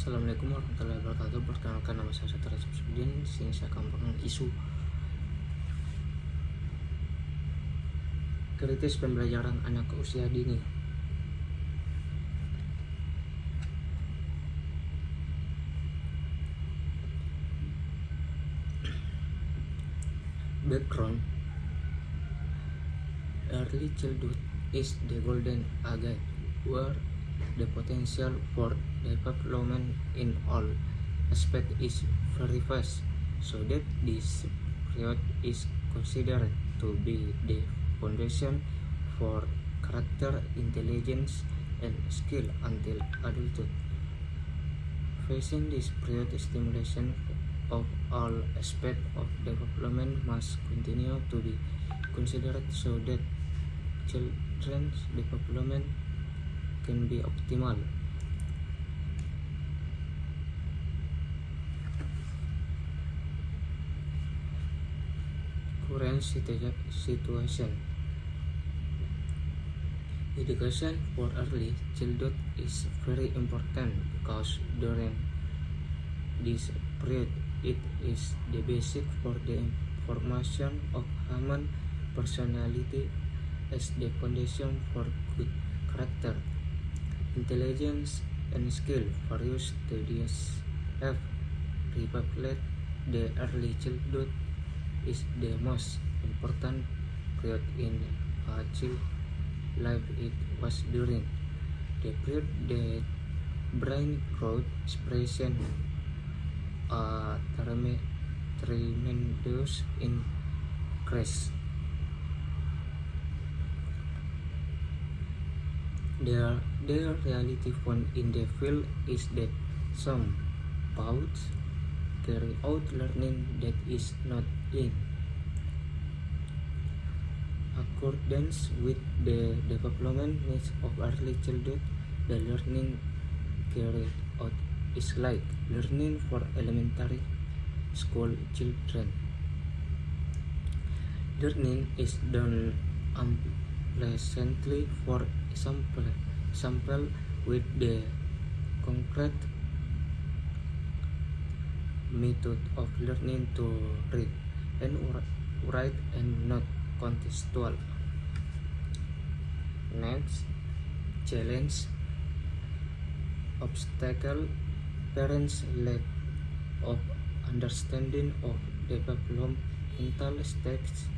Assalamualaikum warahmatullahi wabarakatuh. Perkenalkan, nama saya Satria Samsudin. Sini saya akan memberikan isu kritis pembelajaran anak usia dini. Background: early childhood is the golden age where the potential for development in all aspects is very fast, so that this period is considered to be the foundation for character, intelligence, and skill until adulthood. Facing this period, stimulation of all aspects of development must continue to be considered so that children's development can be optimal. Current situation: education for early childhood is very important because during this period it is the basic for the formation of human personality as the foundation for good character, intelligence, and skill. Various studies have revealed the early childhood is the most important period in a child's life. It was during the period that brain growth expression a tremendous increase. The reality found in the field is that some youths carry out learning that is not in accordance with the development needs of early childhood. The learning carried out is like learning for elementary school children. Learning is done unpleasantly. For example, with the concrete method of learning to read and write and not contextual. Next, challenge: obstacle: parents' lack of understanding of developmental stages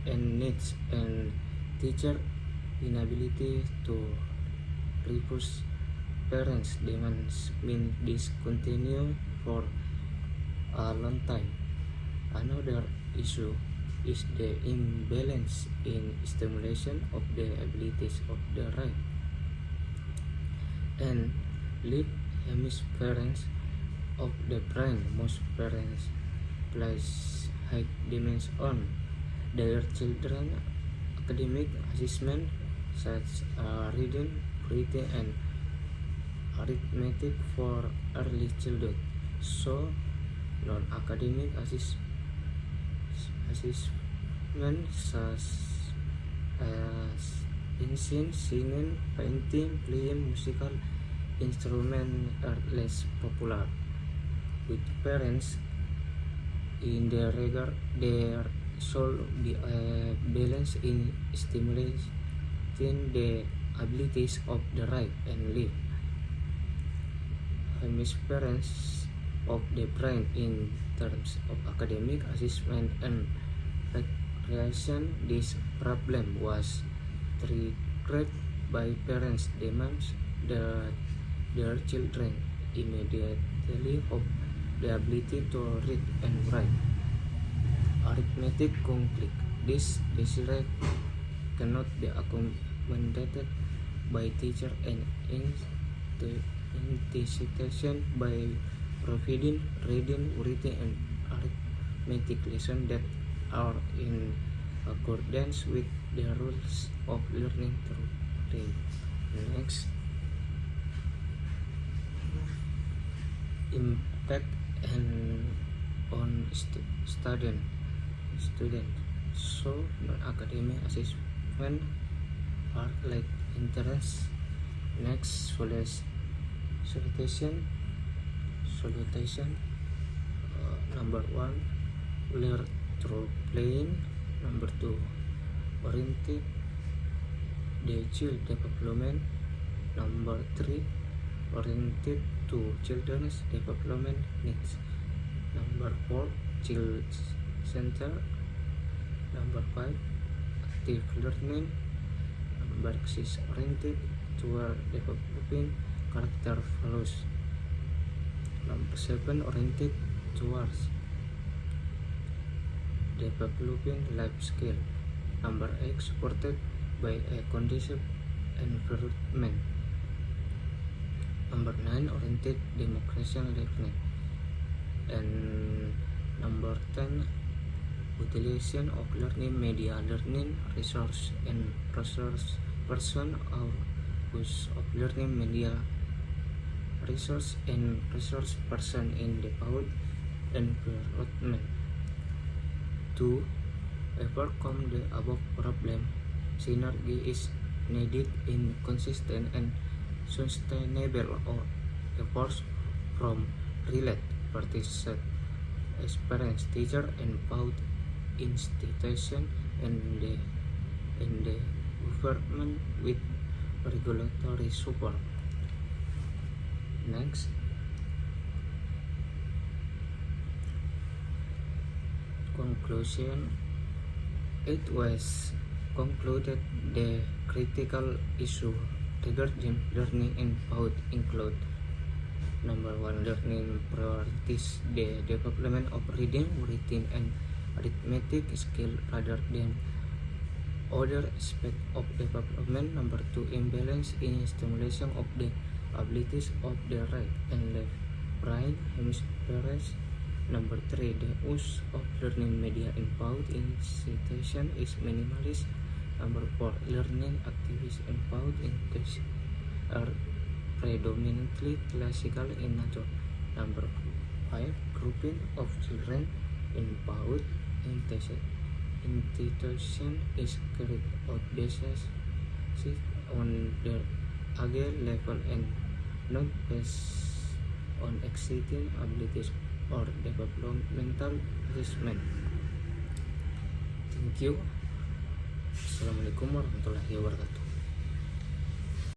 and needs, and teacher inability to refuse parents' demands mean this continue for a long time. Another issue is the imbalance in stimulation of the abilities of the right and left hemispheres of the brain. Most parents place high demands on their children. Academic assessment such as reading, writing, and arithmetic for early childhood. So, non-academic assessment such as singing, painting, playing musical instruments are less popular with parents. In the regard, there should be a balance in stimulating the abilities of the right and left hemispheres of the brain in terms of academic assessment and recreation. This problem was triggered by parents' demands that their children immediately have the ability to read and write. Arithmetic conflict: this desire cannot be accommodated by teacher and anticipation by providing reading, writing, and arithmetic lessons that are in accordance with the rules of learning through reading. Next, impact and on student. So, non-academic assessment are like interest. Next, Salutation. Number 1, learn through playing. Number 2, oriented the child development. Number 3, oriented to children's development needs. Number 4, child center. Number 5, active learning. Number 6, oriented toward developing character values. Number 7, oriented towards developing life skill. Number 8, supported by a conducive environment. Number 9, oriented democracy learning. And number 10, utilization of learning media, learning resource and resource person or use of learning media resource and resource person in the PAUD environment. To overcome the above problem, synergy is needed in consistent and sustainable efforts from related parties, experienced teacher and PAUD institution and the government with regulatory support. Next, conclusion. It was concluded the critical issue regarding learning in PAUD include: number 1, learning priorities the development of reading, writing, and arithmetic skill rather than other aspects of development. Number 2, imbalance in stimulation of the abilities of the right and left brain hemispheres. Number 3, the use of learning media in PAUD institution is minimalist. Number 4, learning activities in PAUD institution are predominantly classical in nature. Number 5, grouping of children in PAUD institution is carried out based on their age level and not based on existing abilities or developmental assessment. Thank you. Assalamualaikum warahmatullahi wabarakatuh.